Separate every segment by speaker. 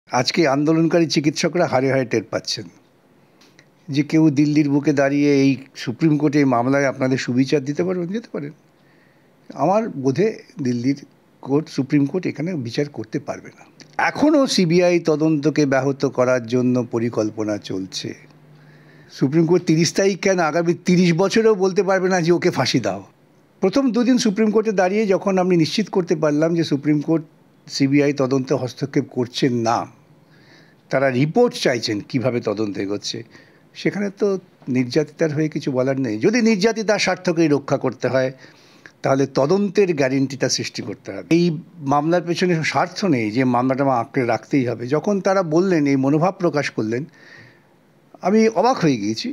Speaker 1: আজকে আন্দোলনকারী চিকিৎসকরা হাড়ে হাড়ে টের পাচ্ছেন যে কেউ দিল্লির বুকে দাঁড়িয়ে এই সুপ্রিম কোর্টে এই মামলায় আপনাদের সুবিচার দিতে পারবেন, যেতে পারেন। আমার বোধে দিল্লির সুপ্রিম কোর্ট এখানে বিচার করতে পারবে না। এখনও সিবিআই তদন্তকে ব্যাহত করার জন্য পরিকল্পনা চলছে। সুপ্রিম কোর্ট 30 তারিখ কেন, আগামী 30 বছরেও বলতে পারবে না যে ওকে ফাঁসি দাও। প্রথম দুদিন সুপ্রিম কোর্টে দাঁড়িয়ে যখন আমি নিশ্চিত করতে পারলাম যে সুপ্রিম কোর্ট সিবিআই তদন্তে হস্তক্ষেপ করছেন না, তারা রিপোর্ট চাইছেন কিভাবে তদন্ত এগোচ্ছে, সেখানে তো নির্যাতিতার হয়ে কিছু বলার নেই। যদি নির্যাতিতার স্বার্থকেই রক্ষা করতে হয় তাহলে তদন্তের গ্যারেন্টিটা সৃষ্টি করতে হবে। এই মামলার পেছনে স্বার্থ নেই যে মামলাটা আঁকড়ে রাখতেই হবে। যখন তারা বললেন, এই মনোভাব প্রকাশ করলেন, আমি অবাক হয়ে গিয়েছি।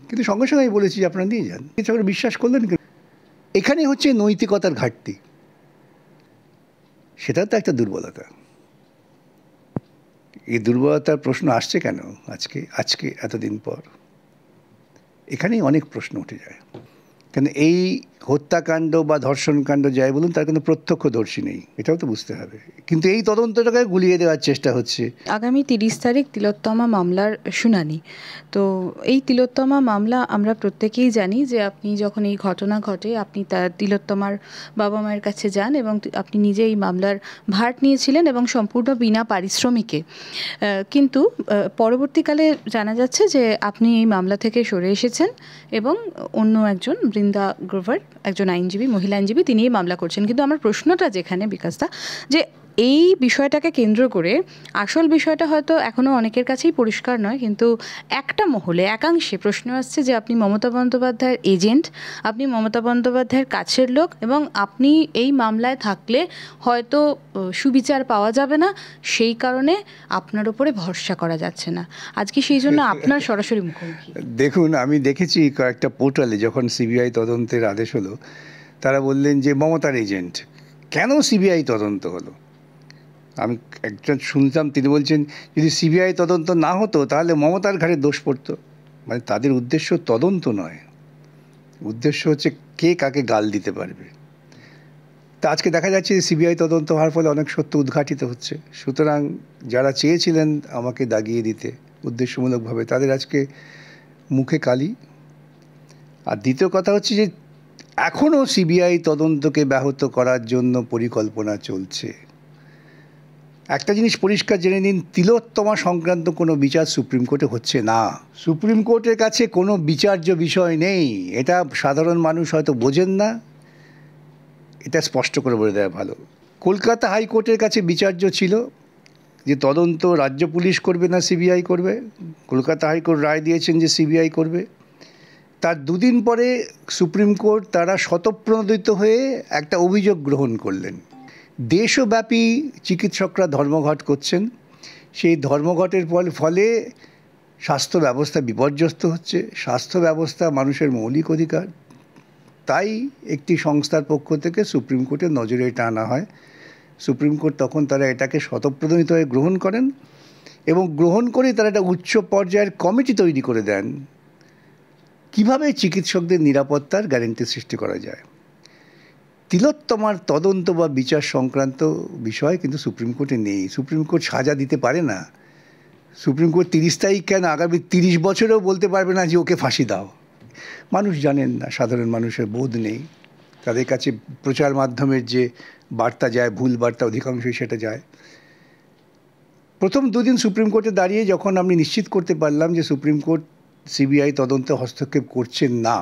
Speaker 1: কিন্তু সঙ্গে সঙ্গে আমি বলেছি যে আপনারা নিয়ে যান। কিছু বিশ্বাস করলেন। এখানে হচ্ছে নৈতিকতার ঘাটতি, সেটা তো একটা দুর্বলতা। এই দুর্বলতার প্রশ্ন আসছে কেন আজকে এতদিন পর? এখানেই অনেক প্রশ্ন উঠে যায়। কেন এই হত্যাকাণ্ড বা ধর্ষণকাণ্ড যাই বলুন, তার কোনো প্রত্যক্ষদর্শী নেই, এটাও তো বুঝতে হবে। কিন্তু এই তদন্তটাকে গুলিয়ে দেওয়ার চেষ্টা হচ্ছে।
Speaker 2: আগামী 30 তারিখ তিলোত্তমা মামলার শুনানি। তো এই তিলোত্তমা মামলা আমরা প্রত্যেকেই জানি যে আপনি যখন এই ঘটনা ঘটে আপনি তার তিলোত্তমার বাবা মায়ের কাছে যান এবং আপনি নিজে এই মামলার ভার নিয়েছিলেন এবং সম্পূর্ণ বিনা পারিশ্রমিকে। কিন্তু পরবর্তীকালে জানা যাচ্ছে যে আপনি এই মামলা থেকে সরে এসেছেন এবং অন্য একজন বৃন্দা গ্রোভার, একজন আইনজীবী, মহিলা আইনজীবী, তিনি এই মামলা করছেন। কিন্তু আমার প্রশ্নটা যেখানে বিকাশদা, যে এই বিষয়টাকে কেন্দ্র করে আসল বিষয়টা হয়তো এখনও অনেকের কাছেই পরিষ্কার নয়, কিন্তু একটা মহলে একাংশে প্রশ্ন আসছে যে আপনি মমতা বন্দ্যোপাধ্যায়ের এজেন্ট, আপনি মমতা বন্দ্যোপাধ্যায়ের কাছের লোক এবং আপনি এই মামলায় থাকলে হয়তো সুবিচার পাওয়া যাবে না, সেই কারণে আপনার উপরে ভরসা করা যাচ্ছে না। আজকে সেই জন্য আপনার সরাসরি মুখোমুখি।
Speaker 1: দেখুন, আমি দেখেছি কয়েকটা পোর্টালে যখন সিবিআই তদন্তের আদেশ হলো, তারা বললেন যে মমতার এজেন্ট। কেন সিবিআই তদন্ত হলো? আমি একজন শুনতাম, তিনি বলছেন যদি সিবিআই তদন্ত না হতো তাহলে মমতার ঘাড়ে দোষ পড়তো। মানে তাদের উদ্দেশ্য তদন্ত নয়, উদ্দেশ্য হচ্ছে কে কাকে গাল দিতে পারবে। তা আজকে দেখা যাচ্ছে যে সিবিআই তদন্ত হওয়ার ফলে অনেক সত্য উদ্ঘাটিত হচ্ছে। সুতরাং যারা চেয়েছিলেন আমাকে দাগিয়ে দিতে উদ্দেশ্যমূলকভাবে, তাদের আজকে মুখে কালি। আর দ্বিতীয় কথা হচ্ছে যে এখনও সিবিআই তদন্তকে ব্যাহত করার জন্য পরিকল্পনা চলছে। একটা জিনিস পরিষ্কার জেনে নিন, তিলোত্তমা সংক্রান্ত কোনো বিচার সুপ্রিম কোর্টে হচ্ছে না। সুপ্রিম কোর্টের কাছে কোনো বিচার্য বিষয় নেই। এটা সাধারণ মানুষ হয়তো বোঝেন না, এটা স্পষ্ট করে বলে দেওয়া ভালো। কলকাতা হাইকোর্টের কাছে বিচার্য ছিল যে তদন্ত রাজ্য পুলিশ করবে না সিবিআই করবে। কলকাতা হাইকোর্ট রায় দিয়েছেন যে সিবিআই করবে। তার দুদিন পরে সুপ্রিম কোর্ট তারা স্বতঃপ্রণোদিত হয়ে একটা অভিযোগ গ্রহণ করলেন। দেশব্যাপী চিকিৎসকরা ধর্মঘট করছেন, সেই ধর্মঘটের ফলে স্বাস্থ্য ব্যবস্থা বিপর্যস্ত হচ্ছে। স্বাস্থ্য ব্যবস্থা মানুষের মৌলিক অধিকার, তাই একটি সংস্থার পক্ষ থেকে সুপ্রিম কোর্টের নজরে এটা আনা হয়। সুপ্রিম কোর্ট তখন তারা এটাকে স্বতঃপ্রণোদিত হয়ে গ্রহণ করেন এবং গ্রহণ করে তারা একটা উচ্চ পর্যায়ের কমিটি তৈরি করে দেন কিভাবে চিকিৎসকদের নিরাপত্তার গ্যারেন্টি সৃষ্টি করা যায়। তিলোত্তমার তদন্ত বা বিচার সংক্রান্ত বিষয় কিন্তু সুপ্রিম কোর্টে নেই। সুপ্রিম কোর্ট সাজা দিতে পারে না। সুপ্রিম কোর্ট 30 তারিখ কেন, আগামী 30 বছরেও বলতে পারবে না যে ওকে ফাঁসি দাও। মানুষ জানেন না, সাধারণ মানুষের বোধ নেই। তাদের কাছে প্রচার মাধ্যমের যে বার্তা যায়, ভুল বার্তা অধিকাংশই সেটা যায়। প্রথম দুদিন সুপ্রিম কোর্টে দাঁড়িয়ে যখন আমি নিশ্চিত করতে পারলাম যে সুপ্রিম কোর্ট সিবিআই তদন্তে হস্তক্ষেপ করছেন না,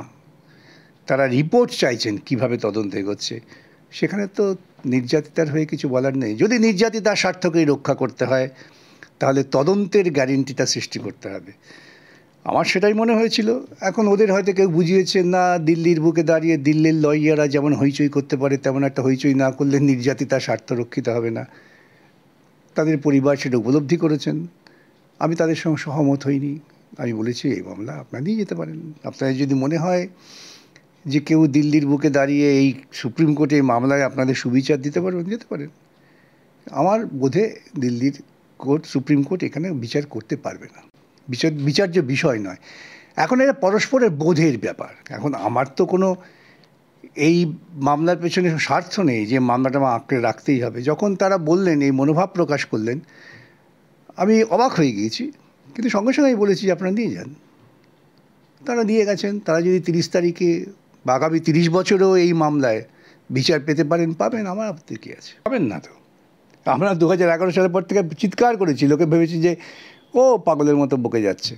Speaker 1: তারা রিপোর্ট চাইছেন কিভাবে তদন্ত এগোচ্ছে, সেখানে তো নির্যাতিতার হয়ে কিছু বলার নেই। যদি নির্যাতিতার স্বার্থকেই রক্ষা করতে হয় তাহলে তদন্তের গ্যারেন্টিটা সৃষ্টি করতে হবে। আমার সেটাই মনে হয়েছিল। এখন ওদের হয়তো কেউ বুঝিয়েছে না, দিল্লির বুকে দাঁড়িয়ে দিল্লির লয়াররা যেমন হইচই করতে পারে তেমন একটা হইচই না করলে নির্যাতিতার স্বার্থ রক্ষিত হবে না। তাদের পরিবার সেটা উপলব্ধি করেছেন। আমি তাদের সঙ্গে সহমত হইনি। আমি বলেছি এই মামলা আপনারা নিয়ে যেতে পারেন। আপনাদের যদি মনে হয় যে কেউ দিল্লির বুকে দাঁড়িয়ে এই সুপ্রিম কোর্টে এই মামলায় আপনাদের সুবিচার দিতে পারবেন, যেতে পারেন। আমার বোধে দিল্লির সুপ্রিম কোর্ট এখানে বিচার করতে পারবে না। বিচার্য বিষয় নয়, এখন এটা পরস্পরের বোধের ব্যাপার। এখন আমার তো কোনো এই মামলার পেছনে স্বার্থ নেই যে মামলাটা আঁকড়ে রাখতেই হবে। যখন তারা বললেন, এই মনোভাব প্রকাশ করলেন, আমি অবাক হয়ে গিয়েছি, কিন্তু সঙ্গে সঙ্গে আমি বলেছি যে আপনারা নিয়ে যান। তারা নিয়ে গেছেন। তারা যদি 30 তারিখে বা আগামী 30 বছরও এই মামলায় বিচার পেতে পারেন, পাবেন, আমার আপত্তি কী আছে? পাবেন না তো। আমরা 2011 সালের পর থেকে চিৎকার করেছি, লোকে ভেবেছি যে ও পাগলের মতো বকে যাচ্ছে।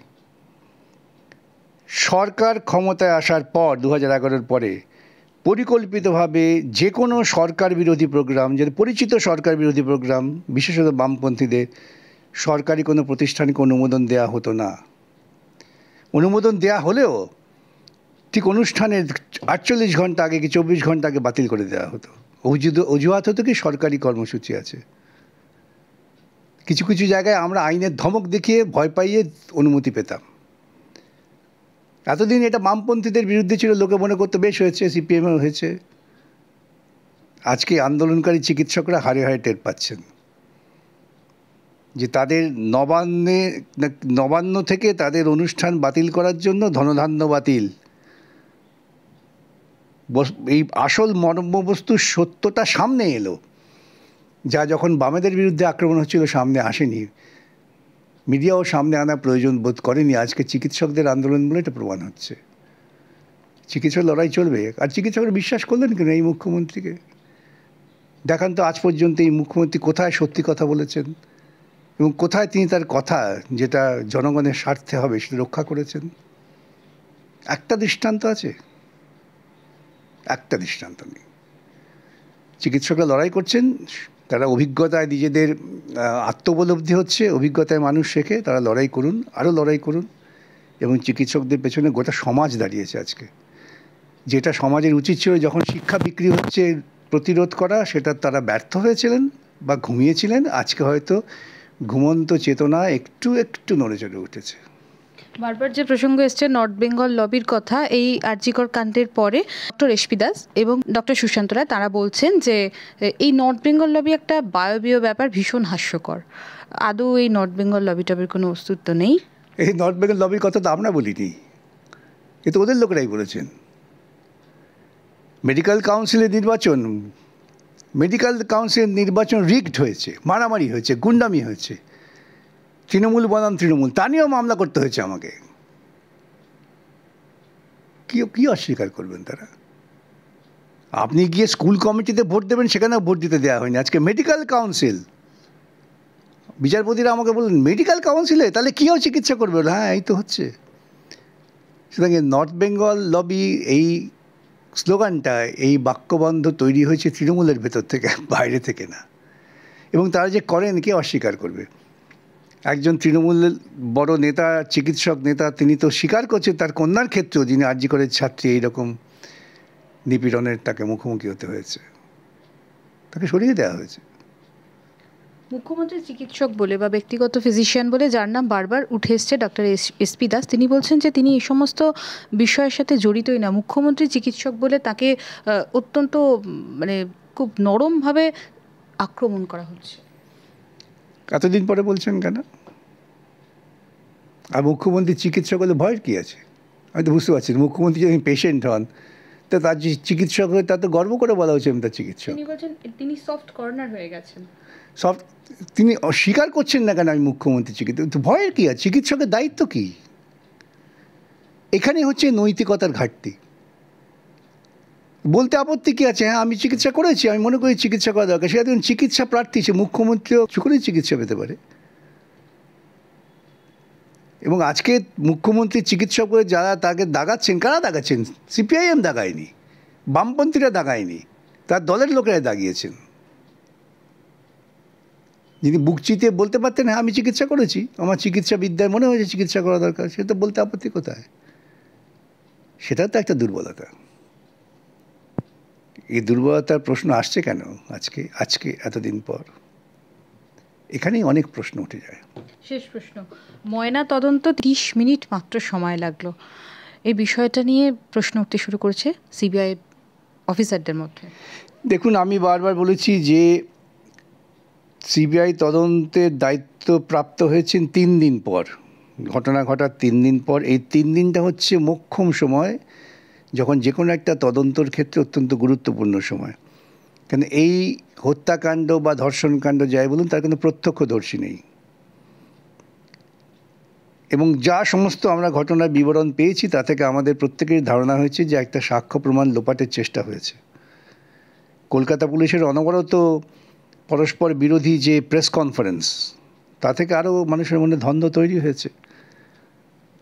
Speaker 1: সরকার ক্ষমতায় আসার পর 2011-এর পরে পরিকল্পিতভাবে যে কোনো সরকার বিরোধী প্রোগ্রাম, যে পরিচিত সরকার বিরোধী প্রোগ্রাম, বিশেষত বামপন্থীদের, সরকারি কোনো প্রতিষ্ঠানকে অনুমোদন দেওয়া হতো না। অনুমোদন দেওয়া হলেও ঠিক অনুষ্ঠানের 48 ঘন্টা আগে কি 24 ঘন্টা আগে বাতিল করে দেওয়া হতো। অজুহাত হতো কি সরকারি কর্মসূচি আছে। কিছু কিছু জায়গায় আমরা আইনের ধমক দেখিয়ে ভয় পাইয়ে অনুমতি পেতাম। এতদিন এটা বামপন্থীদের বিরুদ্ধে ছিল, লোকে মনে করতে বেশ হয়েছে, সিপিএমও হয়েছে। আজকে আন্দোলনকারী চিকিৎসকরা হাড়ে হাড়ে টের পাচ্ছেন যে তাদের নবান্ন থেকে তাদের অনুষ্ঠান বাতিল করার জন্য ধনধান্য বাতিল। এই আসল মর্মবস্তুর সত্যটা সামনে এলো, যা যখন বামেদের বিরুদ্ধে আক্রমণ হচ্ছিল সামনে আসেনি, মিডিয়াও সামনে আনার প্রয়োজন বোধ করেনি। আজকে চিকিৎসকদের আন্দোলন বলে এটা প্রমাণ হচ্ছে। চিকিৎসক লড়াই চলবে। আর চিকিৎসকরা বিশ্বাস করলেন কেন এই মুখ্যমন্ত্রীকে? দেখান তো আজ পর্যন্ত এই মুখ্যমন্ত্রী কোথায় সত্যি কথা বলেছেন এবং কোথায় তিনি তার কথা, যেটা জনগণের স্বার্থে হবে, সেটা রক্ষা করেছেন? একটা দৃষ্টান্ত আছে? একটা দৃষ্টান্ত নেই। চিকিৎসকরা লড়াই করছেন, তারা অভিজ্ঞতায় নিজেদের আত্মোপলব্ধি হচ্ছে, অভিজ্ঞতায় মানুষ শেখে। তারা লড়াই করুন, আরও লড়াই করুন। এবং চিকিৎসকদের পেছনে গোটা সমাজ দাঁড়িয়েছে আজকে। যেটা সমাজের উচিত ছিল যখন শিক্ষা বিক্রি হচ্ছে প্রতিরোধ করা, সেটা তারা ব্যর্থ হয়েছিলেন বা ঘুমিয়েছিলেন। আজকে হয়তো ঘুমন্ত চেতনা একটু একটু নড়ে চড়ে উঠেছে।
Speaker 2: বারবার যে প্রসঙ্গ এসছে নর্থ বেঙ্গল লবির কথা, এই আরজিকর কাণ্ডের পরে ডক্টর এসপি দাস এবং ডক্টর সুশান্ত রায় তারা বলছেন যে এই নর্থ বেঙ্গল লবি একটা বায়বীয় ব্যাপার, ভীষণ হাস্যকর। আদৌ এই নর্থ বেঙ্গল লবি টবির কোনো অস্তিত্ব নেই?
Speaker 1: এই নর্থ বেঙ্গল লবির কথা তো আমরা বলিনি, এ তো ওদের লোকেরাই বলেছেন। মেডিকেল কাউন্সিলের নির্বাচন রিগড হয়েছে, মারামারি হয়েছে, গুন্ডামি হয়েছে, তৃণমূল বনাম তৃণমূল, তা নিয়েও মামলা করতে হয়েছে আমাকে। কি অস্বীকার করবেন তারা? আপনি গিয়ে স্কুল কমিটিতে ভোট দেবেন, সেখানেও ভোট দিতে দেওয়া হয়নি। আজকে মেডিকেল কাউন্সিল, বিচারপতিরা আমাকে বললেন মেডিকেল কাউন্সিলে তাহলে কীও চিকিৎসা করবে? হ্যাঁ, এই তো হচ্ছে। সুতরাং নর্থ বেঙ্গল লবি, এই স্লোগানটা, এই বাক্যবন্ধ তৈরি হয়েছে তৃণমূলের ভেতর থেকে, বাইরে থেকে না। এবং তারা যে করেন, কে অস্বীকার করবে? একজন তৃণমূলের বড় নেতা, চিকিৎসক নেতা, তিনি তো স্বীকার করছেন তার কন্যার ক্ষেত্রেও, যিনি আরজি করের ছাত্রী, এইরকম নিপীড়নের তাকে মুখোমুখি হতে হয়েছে, তাকে সরিয়ে দেওয়া হয়েছে।
Speaker 2: মুখ্যমন্ত্রী চিকিৎসক বলে বা ব্যক্তিগত ফিজিশিয়ান বলে যার নাম বারবার উঠে এসছে, ডক্টর এসপি দাস, তিনি বলছেন যে তিনি এই সমস্ত বিষয়ের সাথে জড়িতই না। মুখ্যমন্ত্রী চিকিৎসক বলে তাকে অত্যন্ত খুব নরমভাবে আক্রমণ করা হচ্ছে।
Speaker 1: এতদিন পরে বলছেন কেন? আর মুখ্যমন্ত্রী চিকিৎসক হলে ভয়ের কী আছে? আমি তো বুঝতে পারছি। মুখ্যমন্ত্রী যদি পেশেন্ট হন, তো তার যে চিকিৎসক হয়ে তার তো গর্ব করে বলা উচিত আমি তার চিকিৎসক।
Speaker 2: তিনি বলছেন তিনি সফট কর্নার হয়ে গেছেন।
Speaker 1: তিনি অস্বীকার করছেন না কেন আমি মুখ্যমন্ত্রী চিকিৎসক? ভয়ের কী আছে? চিকিৎসকের দায়িত্ব কী? এখানে হচ্ছে নৈতিকতার ঘাটতি। বলতে আপত্তি কী আছে? হ্যাঁ, আমি চিকিৎসা করেছি, আমি মনে করি চিকিৎসা করা দরকার। সেটা দেখুন চিকিৎসা প্রার্থী, সে মুখ্যমন্ত্রীও কিছু করেই চিকিৎসা পেতে পারে। এবং আজকে মুখ্যমন্ত্রী চিকিৎসক বলে যারা তাকে দাগাচ্ছেন, কারা দাগাচ্ছেন? সিপিআইএম দাগায়নি, বামপন্থীরা দাগায়নি, তার দলের লোকেরা দাগিয়েছেন। যিনি বুক চিতিয়ে বলতে পারতেন হ্যাঁ আমি চিকিৎসা করেছি, আমার চিকিৎসা বিদ্যায় মনে হয়েছে চিকিৎসা করা দরকার, সে তো বলতে আপত্তি কোথায়? সেটা তো একটা দুর্বলতা। এই দুর্বলতার প্রশ্ন আসছে কেন আজকে এতদিন পর? এখানেই অনেক প্রশ্ন উঠে যায়।
Speaker 2: শেষ প্রশ্ন, ময়না তদন্ত 30 মিনিট মাত্র সময় লাগলো, এই বিষয়টা নিয়ে প্রশ্ন উঠতে শুরু করেছে সিবিআই অফিসারদের মধ্যে।
Speaker 1: দেখুন, আমি বারবার বলেছি যে সিবিআই তদন্তের দায়িত্ব প্রাপ্ত হয়েছেন 3 দিন পর, ঘটনা ঘটার 3 দিন পর। এই 3 দিনটা হচ্ছে মোক্ষম সময়, যখন যে কোনো একটা তদন্তর ক্ষেত্রে অত্যন্ত গুরুত্বপূর্ণ সময়। কারণ এই হত্যাকাণ্ড বা ধর্ষণকাণ্ড যাই বলুন, তার কোনো প্রত্যক্ষদর্শী নেই। এবং যা সমস্ত আমরা ঘটনার বিবরণ পেয়েছি তা থেকে আমাদের প্রত্যেকের ধারণা হয়েছে যে একটা সাক্ষ্য প্রমাণ লোপাটের চেষ্টা হয়েছে। কলকাতা পুলিশের অনবরত পরস্পর বিরোধী যে প্রেস কনফারেন্স, তা থেকে আরও মানুষের মনে দ্বন্দ্ব তৈরি হয়েছে।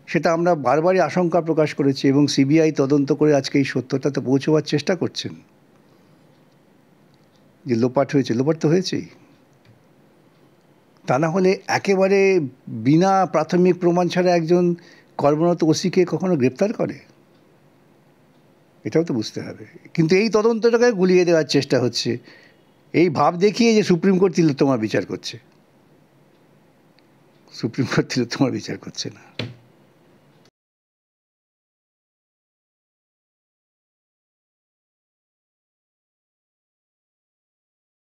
Speaker 1: সেটা আমরা বারবারই আশঙ্কা প্রকাশ করেছি এবং সিবিআই তদন্ত করে আজকে এই সত্যতাতে পৌঁছবার চেষ্টা করছেন যে লোপাট হয়েছে। লোপাট তো হয়েছেই, তা না হলে একেবারে বিনা প্রাথমিক প্রমাণ ছাড়া একজন কর্মরত ওসিকে কখনো গ্রেপ্তার করে? এটাও তো বুঝতে হবে। কিন্তু এই তদন্তটাকে গুলিয়ে দেওয়ার চেষ্টা হচ্ছে, এই ভাব দেখিয়ে যে সুপ্রিম কোর্ট তিলোত্তমার বিচার করছে। সুপ্রিম কোর্ট তিলোত্তমার বিচার করছে না।